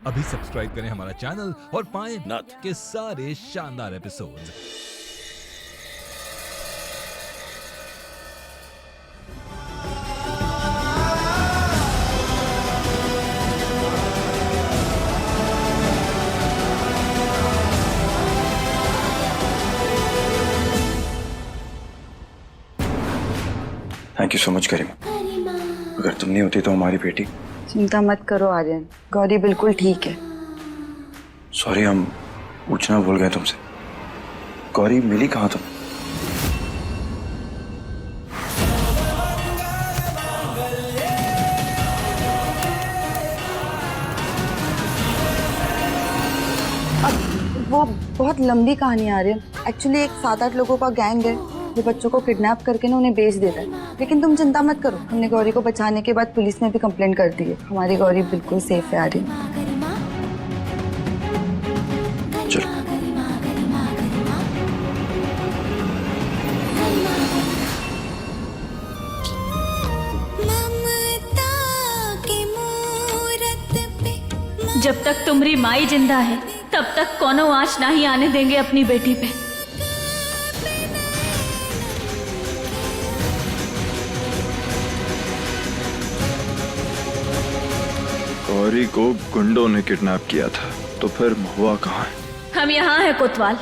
अभी सब्सक्राइब करें हमारा चैनल और पाएं नाथ। के सारे शानदार episodes. Thank you so much Karima. अगर तुम नहीं होती तो हमारी बेटी। चिंता मत करो आर्यन, गौरी बिल्कुल ठीक है। सॉरी, हम पूछना भूल गए तुमसे। गौरी मिली कहाँ तुम? अब वो बहुत लंबी कहानी है आर्यन। एक्चुअली एक 7-8 लोगों का गैंग है जो बच्चों को किडनैप करके ना उन्हें बेच देता है। लेकिन तुम चिंता मत करो, हमने गौरी को बचाने के बाद पुलिस में भी कंप्लेंट कर दी है। हमारी गौरी बिल्कुल सेफ है आर्यन। चलो। जब तक तुम्हारी माई जिंदा है तब तक कोनो आँच नहीं आने देंगे अपनी बेटी पे। गौरी को गुंडों ने किडनैप किया था, तो फिर महुआ कहाँ है? हम यहाँ हैं कोतवाल।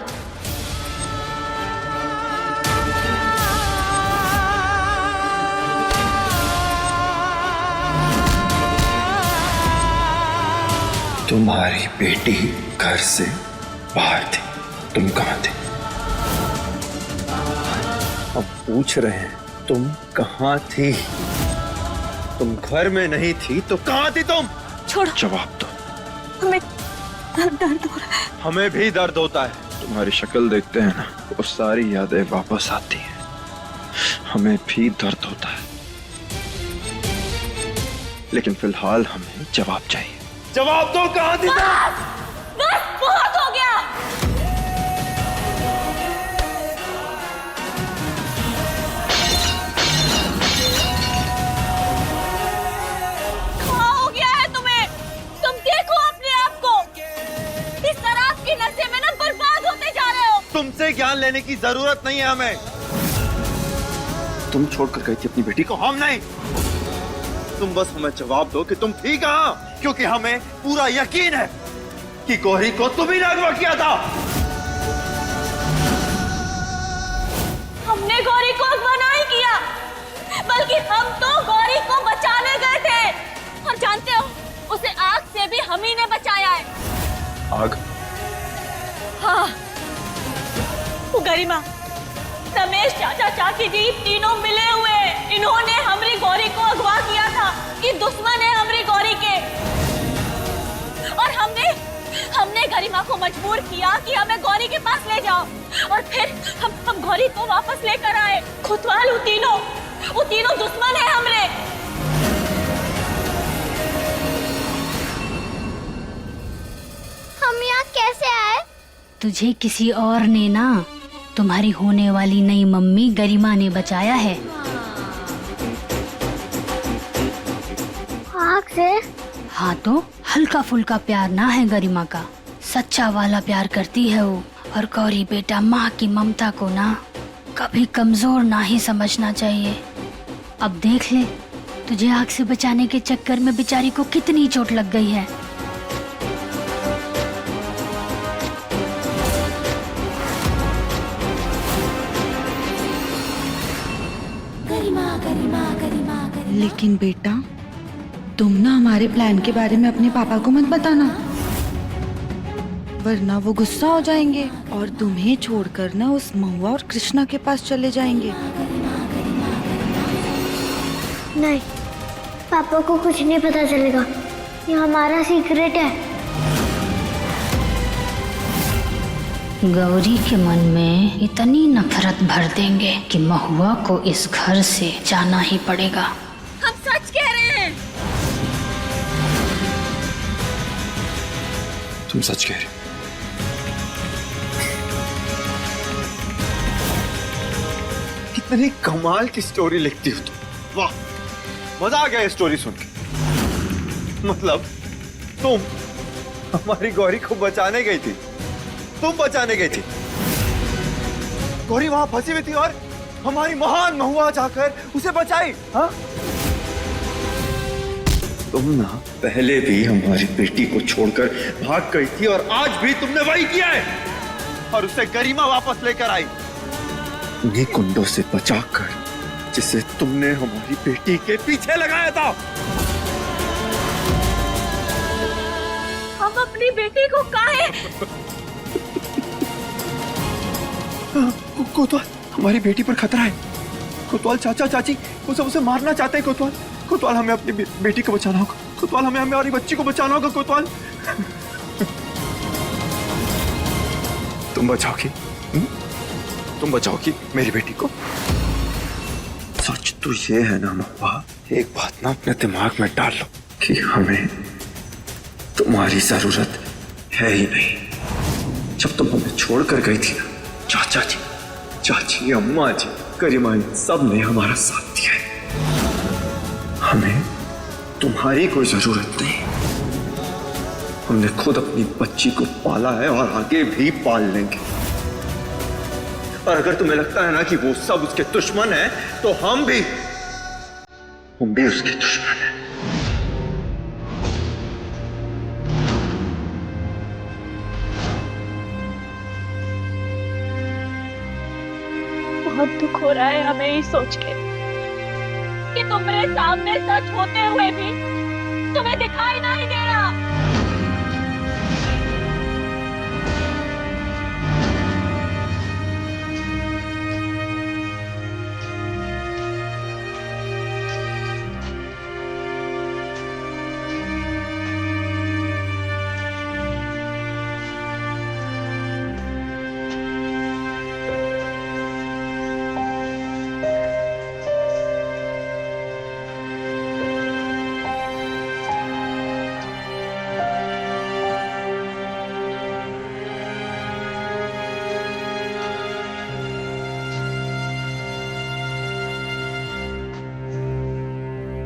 तुम्हारी बेटी घर से बाहर थी, तुम कहाँ थे? अब पूछ रहे हैं तुम कहाँ थी? तुम घर में नहीं थी तो कहाँ थी तुम? छोड़ो। जवाब दो। हमें दर्द हो रहा है। हमें भी दर्द होता है। तुम्हारी शक्ल देखते हैं ना, वो सारी यादें वापस आती हैं। हमें भी दर्द होता है, लेकिन फिलहाल हमें जवाब चाहिए। जवाब दो, कहाँ थी तुम? बस बहुत हो गया। क्या हो गया है तुम्हें? तुम देखो अपने आप को। इस शराब की नशे में ना बर्बाद होते जा रहे हो। तुमसे ज्ञान लेने की जरूरत नहीं है हमें। तुम छोड़कर गई थी अपनी बेटी को। हम नहीं। तुम बस हमें जवाब दो कि तुम थी कहाँ, क्योंकि हमें पूरा यकीन है कि गौरी को तुम ही ने अगवा किया था। हमने गौरी को अगवा नहीं किया, बल्कि हम तो गौरी को बचाने गए थे। और जानते हो, उसे आग से भी हम ही ने बचाया है। आग? हाँ, वो गरिमा, रमेश, चाचा, चाची जी तीनों मिले हुए। इन्होंने हमारी गौरी को अगवा किया था। ये दुश्मन है हमारी गौरी के। और हमने गरिमा को मजबूर किया कि हमें गौरी के पास ले जाओ। और फिर हम गौरी को वापस लेकर आए। खुतवाल वो तीनों दुश्मन है हमरे। हम यहाँ कैसे आए? तुझे किसी और ने ना, तुम्हारी होने वाली नई मम्मी गरिमा ने बचाया है। आग से? हाँ तो हल्का फुल्का प्यार ना है गरिमा का, सच्चा वाला प्यार करती है वो। और गौरी बेटा, माँ की ममता को ना कभी कमजोर ना ही समझना चाहिए। अब देख ले, तुझे आग से बचाने के चक्कर में बेचारी को कितनी चोट लग गई है। लेकिन बेटा, तुम ना हमारे प्लान के बारे में अपने पापा को मत बताना, वरना वो गुस्सा हो जाएंगे और तुम्हें छोड़कर ना उस महुआ और कृष्णा के पास चले जाएंगे। नहीं, पापा को कुछ नहीं पता चलेगा। ये हमारा सीक्रेट है। गौरी के मन में इतनी नफरत भर देंगे कि महुआ को इस घर से जाना ही पड़ेगा। हम सच कह रहे हैं। तुम सच कह रहे हो? कितनी कमाल की स्टोरी लिखती हो तुम। वाह, मजा आ गया ये स्टोरी सुन के। मतलब हमारी गौरी को बचाने गई थी, तुम बचाने गई थी। गौरी वहां फंसी हुई थी और हमारी महान महुआ जाकर उसे बचाई। हाँ, तुम ना पहले भी हमारी बेटी को छोड़कर भाग गई थी और आज भी तुमने वही किया है और उसे गरिमा वापस लेकर आई, उन्हीं कुंडों से बचाकर जिसे तुमने हमारी बेटी के पीछे लगाया था। हम अपनी बेटी को काहे? कोतवाल, हमारी बेटी पर खतरा है। कोतवाल चाचा चाची उसे मारना चाहते हैं। कोतवाल, कोतवाल हमें अपनी बेटी को बचाना होगा। कोतवाल, हमें हमारी बच्ची को बचाना होगा। कोतवाल, तुम बचाओगी? तुम बचाओगी मेरी बेटी को? सच तो ये है ना महुआ, एक बात ना अपने दिमाग में डाल लो कि हमें तुम्हारी जरूरत है ही नहीं। जब तुम हमें छोड़कर गई थी ना, चाचा जी, चाची, अम्मा जी, गरिमा जी, सब ने हमारा साथ दिया है। हमें तुम्हारी कोई जरूरत नहीं। हमने खुद अपनी बच्ची को पाला है और आगे भी पाल लेंगे। और अगर तुम्हें लगता है ना कि वो सब उसके दुश्मन हैं, तो हम भी उसके दुश्मन हैं। बहुत दुख हो रहा है हमें ये सोच के कि तुम्हारे सामने सच होते हुए भी तुम्हें दिखाई नहीं दे रहा।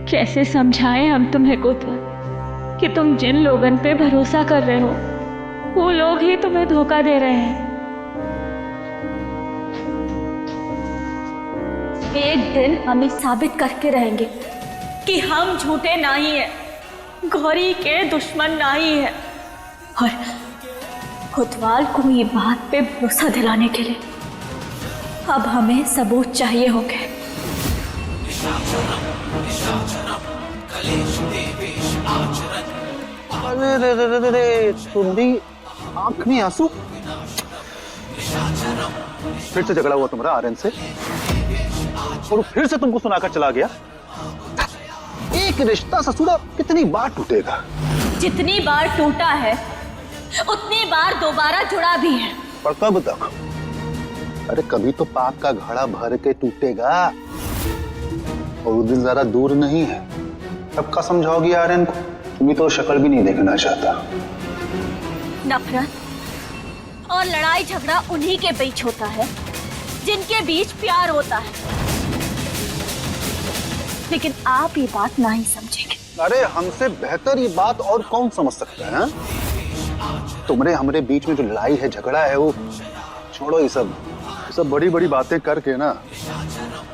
कैसे समझाएं हम तुम्हें कोतवाल कि तुम जिन लोगों पे भरोसा कर रहे हो वो लोग ही तुम्हें धोखा दे रहे हैं। एक दिन हम ये साबित करके रहेंगे कि हम झूठे नहीं है, गौरी के दुश्मन नहीं है। और कोतवाल को ये बात पे भरोसा दिलाने के लिए अब हमें सबूत चाहिए होंगे। अरे तुम भी आंख में आंसू? फिर से झगड़ा हुआ तुम्हारा आर्यन से और फिर से तुमको सुनाकर चला गया। एक रिश्ता ससुरा कितनी बार टूटेगा? जितनी बार टूटा है उतनी बार दोबारा जुड़ा भी है। पर कब तक? अरे कभी तो पाप का घड़ा भर के टूटेगा और वो दिन ज्यादा दूर नहीं है। तब का समझाओगी आर्यन को? तुम्हें तो शक्ल भी नहीं देखना चाहता। नफरत और लड़ाई झगड़ा उन्हीं के बीच होता है जिनके बीच प्यार होता है, लेकिन आप ये बात नहीं समझेंगे। अरे हमसे बेहतर ये बात और कौन समझ सकता है? तुम्हारे हमारे बीच में जो लड़ाई है, झगड़ा है, वो छोड़ो। ये सब बड़ी बड़ी बातें करके ना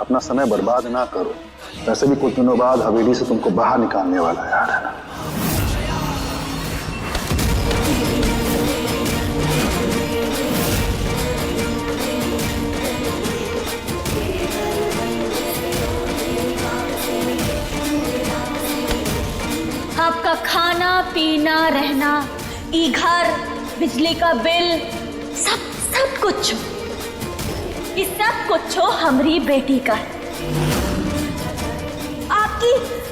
अपना समय बर्बाद ना करो। वैसे भी कुछ दिनों बाद हवेली से तुमको बाहर निकालने वाला है यार। आपका खाना पीना रहना, ई घर, बिजली का बिल, सब कुछ, इस सब कुछ हमारी बेटी का है।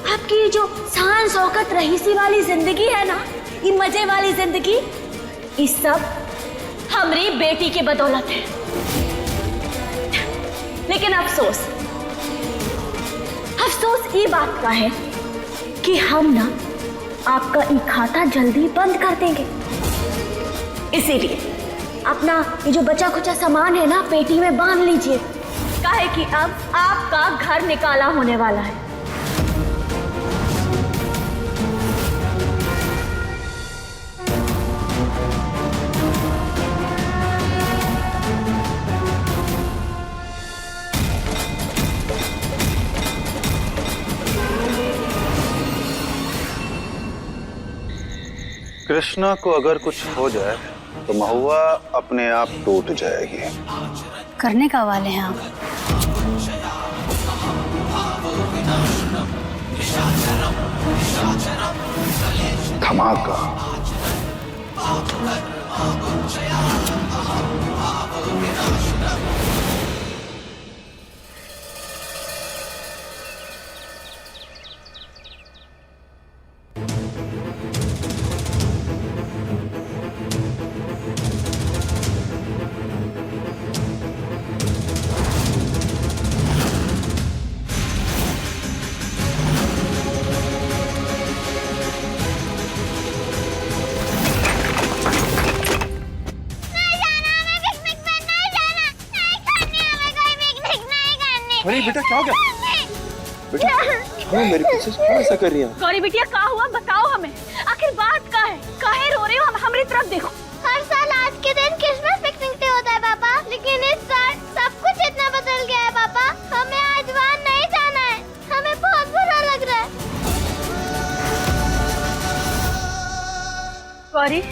आपकी जो शान शौकत रहीसी वाली जिंदगी है ना, ये मजे वाली जिंदगी, इस सब हमारी बेटी की बदौलत है। लेकिन अफसोस ये बात का है कि हम ना आपका ये खाता जल्दी बंद कर देंगे। इसीलिए अपना ये जो बचा खुचा सामान है ना, पेटी में बांध लीजिए, काहे कि अब आपका घर निकाला होने वाला है। कृष्णा को अगर कुछ हो जाए तो महुआ अपने आप टूट जाएगी। करने का वाले हैं आप? धमाका। अरे बेटा क्या हो गया? बेटा क्यों मेरे पीछे क्यों ऐसा कर रही है? गौरी बिटिया क्या हुआ बताओ हमें, आखिर बात क्या है? काहे रो रही हो? हमारी तरफ देखो। हर साल आज के दिन क्रिसमस पिकनिक डे होता है पापा, लेकिन इस साल सब कुछ इतना बदल गया है पापा। हमें आज वहाँ नहीं जाना है, हमें बहुत बुरा लग रहा है। गौरी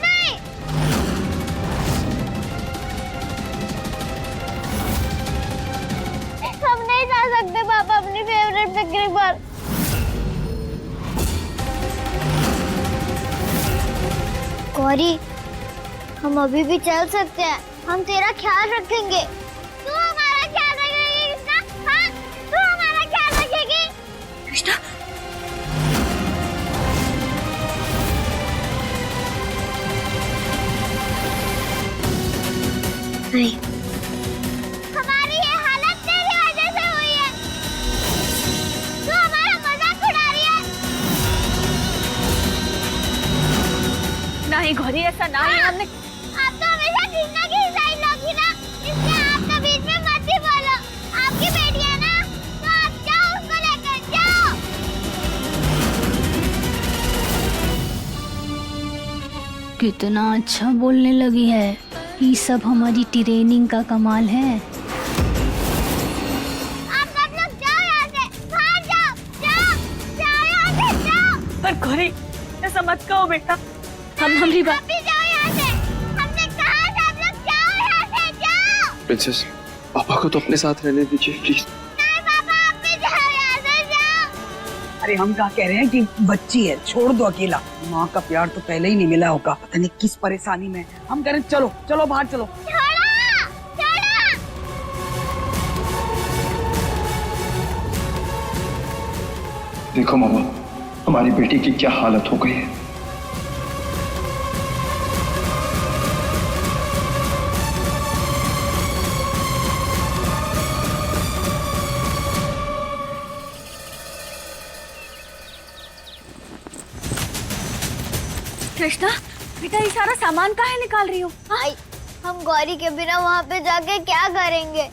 नहीं, हम नहीं जा सकते पापा अपनी फेवरेट पिकनिक पर। गौरी हम अभी भी चल सकते हैं, हम तेरा ख्याल रखेंगे। तू हमारा ख्याल रखेगी कृष्णा? हाँ, तू हमारा ख्याल रखेगी? कृष्णा नहीं, हमारी ये हालत तेरी वजह से हुई है। तू हमारा मजाक उड़ा रही है। नहीं गौरी ऐसा नहीं है, हमने आप तो हमेशा कृष्णा की साइड लोगी ना, इसलिए आप तो बीच में मत ही बोलो। आपकी बेटी है ना, तो आप जाओ उसको लेकर जाओ। कितना अच्छा बोलने लगी है। ये सब हमारी ट्रेनिंग का कमाल है। आप सब लोग जाओ यहाँ से, बाहर जाओ, जाओ, जाओ यहाँ से, जाओ। पर गौरी ऐसा मत कहो बेटा, हम हमारी बात आप भी जाओ यहाँ से। हमने कहा था आप लोग जाओ यहाँ से, जाओ। प्रिंसेस पापा को तो अपने साथ रहने दीजिए प्लीज। नहीं पापा, आप भी जाओ यहाँ से, जाओ। अरे हम क्या कह रहे हैं कि बच्ची है, छोड़ दो अकेला। माँ का प्यार तो पहले ही नहीं मिला होगा, पता नहीं किस परेशानी में। हम कह रहे हैं चलो चलो बाहर चलो। छोड़ो, छोड़ो। देखो मामा, हमारी बेटी की क्या हालत हो गई है। कृष्णा बेटा ये सारा सामान काहे निकाल रही हो? भाई हम गौरी के बिना वहाँ पे जाके क्या करेंगे?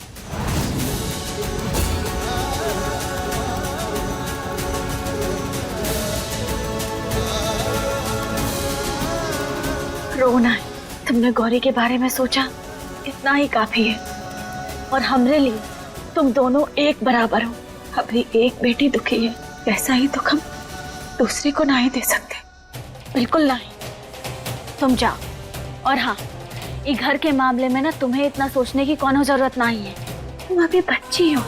रोना है, तुमने गौरी के बारे में सोचा, इतना ही काफी है। और हमरे लिए तुम दोनों एक बराबर हो। हमारी एक बेटी दुखी है, वैसा ही दुख हम दूसरी को नहीं दे सकते, बिल्कुल नहीं। तुम जाओ। और हाँ, ये घर के मामले में ना तुम्हें इतना सोचने की कोनो जरूरत नहीं है, तुम अभी बच्ची हो।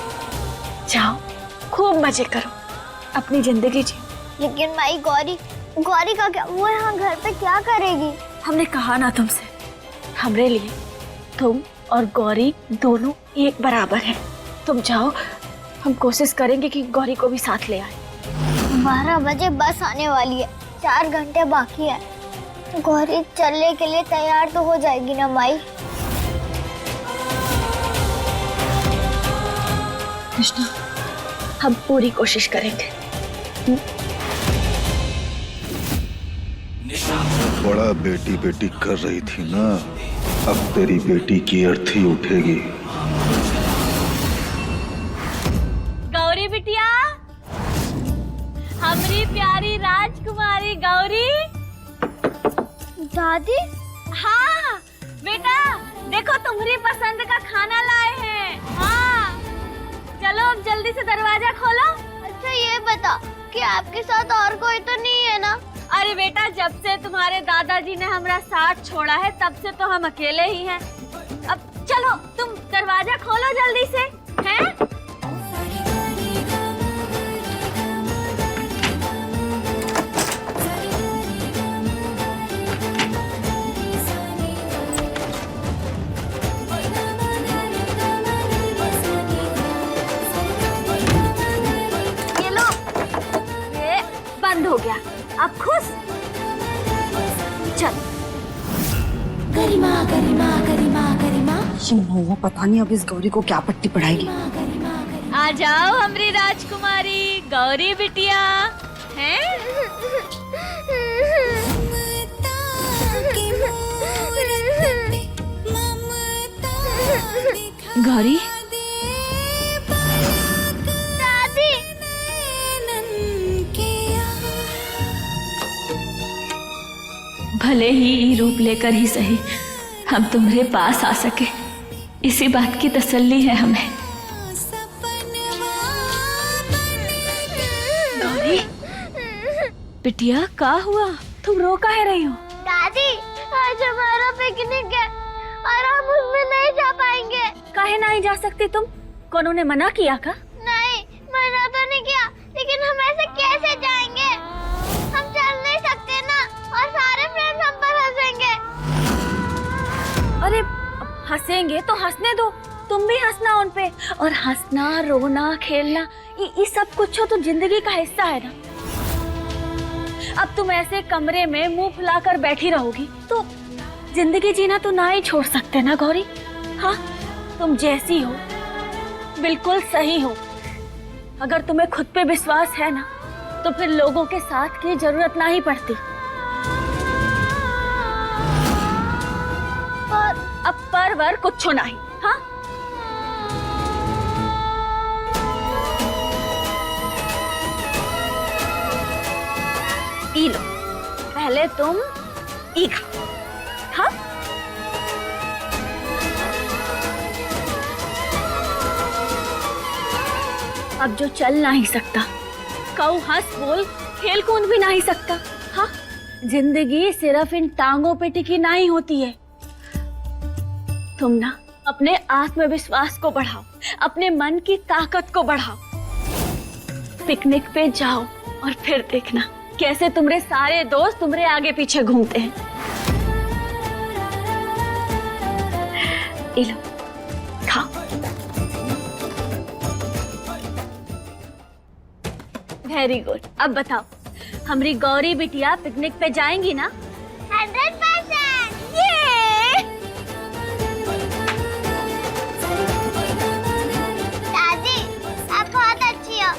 जाओ खूब मजे करो, अपनी जिंदगी जी। लेकिन माई गौरी, गौरी का क्या? वो यहाँ घर पे क्या करेगी? हमने कहा ना तुमसे, हमरे लिए तुम और गौरी दोनों एक बराबर हैं। तुम जाओ, हम कोशिश करेंगे कि गौरी को भी साथ ले आए। 12 बजे बस आने वाली है, 4 घंटे बाकी है। गौरी चलने के लिए तैयार तो हो जाएगी ना माई? कृष्णा हम पूरी कोशिश करेंगे। बड़ा बेटी बेटी कर रही थी ना, अब तेरी बेटी की अर्थी उठेगी। गौरी बिटिया, हमारी प्यारी राजकुमारी गौरी। दादी? हाँ बेटा, देखो तुम्हारी पसंद का खाना लाए हैं। हाँ चलो अब जल्दी से दरवाजा खोलो। अच्छा ये बता कि आपके साथ और कोई तो नहीं है ना? अरे बेटा, जब से तुम्हारे दादाजी ने हमारा साथ छोड़ा है तब से तो हम अकेले ही हैं। अब चलो तुम दरवाजा खोलो जल्दी से, हैं? ये लो, ये बंद हो गया। अब खुश चल। गरिमा गरिमा गरिमा गरिमा। ये पता नहीं अब इस गौरी को क्या पट्टी पढ़ाएगी। आ जाओ हमारी राजकुमारी गौरी बिटिया, हैं? गौरी, दादी, भले ही ये रूप लेकर ही सही हम तुम्हारे पास आ सके, इसी बात की तसल्ली है हमें। गौरी बिटिया, क्या हुआ? तुम रो काहे रही हो? दादी, आज हमारा पिकनिक है और हम उसमें नहीं जा पाएंगे। काहे नहीं जा सकती तुम? कौन ने मना किया का? नहीं, मना तो नहीं किया, लेकिन हम ऐसे कैसे जाएंगे? हम चल नहीं सकते ना, और सारे फ्रेंड्स हम पर हंसेंगे। अरे हंसेंगे तो हंसने दो, तुम भी हंसना उन पे। और हंसना, रोना, खेलना ये सब कुछ तो जिंदगी का हिस्सा है ना। अब तुम ऐसे कमरे में मुंह फुलाकर बैठी रहोगी तो जिंदगी जीना तो ना ही छोड़ सकते ना गौरी। हाँ, तुम जैसी हो बिल्कुल सही हो। अगर तुम्हें खुद पे विश्वास है ना तो फिर लोगों के साथ की जरूरत ना ही पड़ती। अब पर कुछ नहीं। हाँ, पी लो, पहले तुम ई खाओ। हाँ, अब जो चल नहीं सकता, कऊ हंस बोल खेल कूद भी नहीं सकता। हाँ, जिंदगी सिर्फ इन टांगों पे टिकी नहीं होती है। तुम ना अपने आत्मविश्वास को बढ़ाओ, अपने मन की ताकत को बढ़ाओ। पिकनिक पे जाओ और फिर देखना कैसे तुम्हारे सारे दोस्त तुम्हारे आगे पीछे घूमते हैं। ये लो, खाओ। Very good. अब बताओ, हमारी गौरी बिटिया पिकनिक पे जाएंगी ना? 100%। ये दादी, आप बहुत अच्छी हो।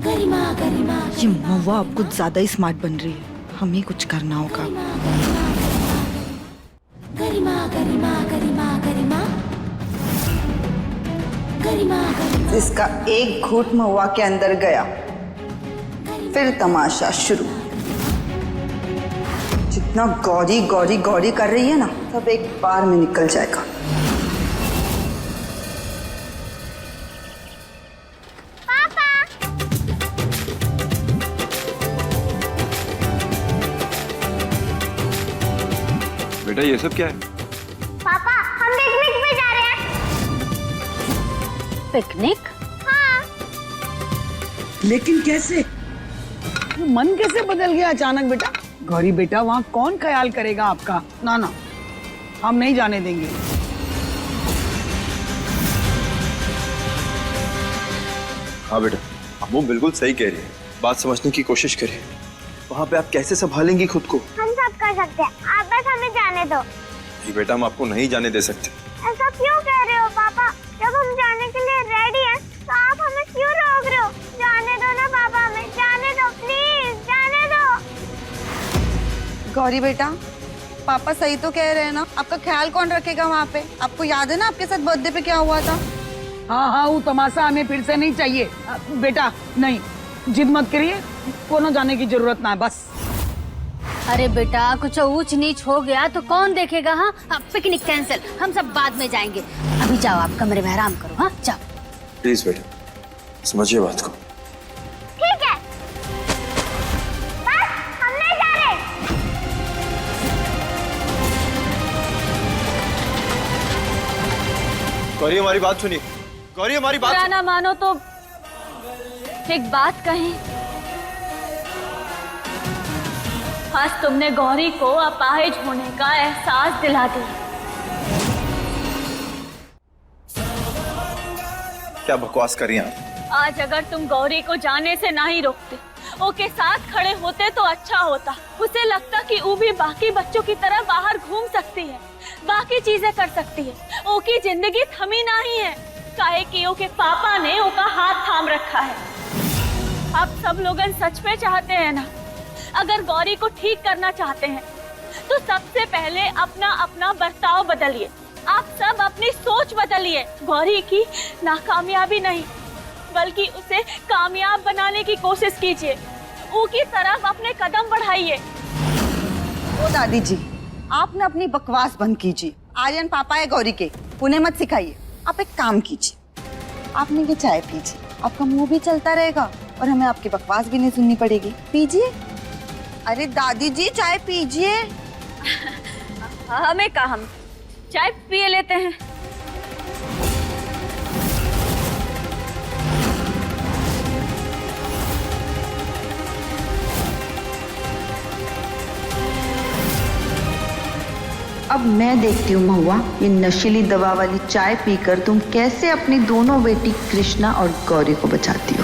गरिमा गरिमा। ये महुआ अब कुछ ज्यादा ही स्मार्ट बन रही है, हमें कुछ करना होगा। गरिमा गरिमा गरिमा गरिमा गरिमा गरिमा। इसका एक घूंट महुआ के अंदर गया, फिर तमाशा शुरू। जितना गौरी गौरी गौरी कर रही है ना, सब एक बार में निकल जाएगा। बेटा ये सब क्या है? पापा, हम पिकनिक पे जा रहे हैं। पिकनिक? हाँ। लेकिन कैसे? मन कैसे बदल गया अचानक बेटा? गौरी बेटा, वहाँ कौन ख्याल करेगा आपका? ना ना, हम नहीं जाने देंगे। हाँ बेटा, वो बिल्कुल सही कह रही है। बात समझने की कोशिश करिए। वहाँ पे आप कैसे संभालेंगी खुद को? हम सब कर सकते हैं, आप बस हमें जाने दो। नहीं बेटा, हम आपको नहीं जाने दे सकते। ऐसा क्यों कह रहे हो पापा? जब हम जाने के लिए रेडी हैं, तो आप हमें क्यों रोक रहे हो? जाने दो ना पापा, हमें जाने दो, प्लीज जाने दो। गौरी बेटा, पापा सही तो कह रहे हैं ना, आपका ख्याल कौन रखेगा वहाँ पे? आपको याद है ना आपके साथ बर्थडे पे क्या हुआ था? हाँ हाँ, वो तमाशा हमें फिर से नहीं चाहिए। बेटा नहीं, जिद मत करिए, कोनो जाने की जरूरत ना है बस। अरे बेटा कुछ ऊंच नीच हो गया तो कौन देखेगा? हाँ पिकनिक कैंसिल, हम सब बाद में जाएंगे। अभी जाओ आप कमरे में आराम करो। हाँ जाओ। प्लीज बेटा, समझिए बात को। ठीक है, बस हम नहीं जा रहे। गौरी हमारी बात सुनिए, गौरी हमारी बात। बुरा ना मानो तो एक बात कहें, आज तुमने गौरी को अपाहिज होने का एहसास दिला दिया। क्या बकवास कर रही हैं आप? आज अगर तुम गौरी को जाने से नहीं रोकते, ओके साथ खड़े होते तो अच्छा होता। उसे लगता कि वो भी बाकी बच्चों की तरह बाहर घूम सकती है, बाकी चीजें कर सकती है। ओकी जिंदगी थमी नहीं है, काहे कि ओके पापा ने ओका हाथ थाम रखा है। आप सब लोगन सच में चाहते हैं ना, अगर गौरी को ठीक करना चाहते हैं तो सबसे पहले अपना अपना बर्ताव बदलिए। आप सब अपनी सोच बदलिए। गौरी की नाकामयाबी नहीं बल्कि उसे कामयाब बनाने की कोशिश कीजिए। उसकी तरफ अपने कदम बढ़ाइए। ओ दादी जी, आपने अपनी बकवास बंद कीजिए। आर्यन पापा है गौरी के, उन्हें मत सिखाइए। आप एक काम कीजिए, आपने ये चाय पीजिए, आपका मुंह भी चलता रहेगा और हमें आपकी बकवास भी नहीं सुननी पड़ेगी। पीजिए। अरे दादी जी चाय पीजिए। हमें कहा, हम चाय पिए लेते हैं। अब मैं देखती हूँ महुआ, ये नशीली दवा वाली चाय पीकर तुम कैसे अपनी दोनों बेटी कृष्णा और गौरी को बचाती हो।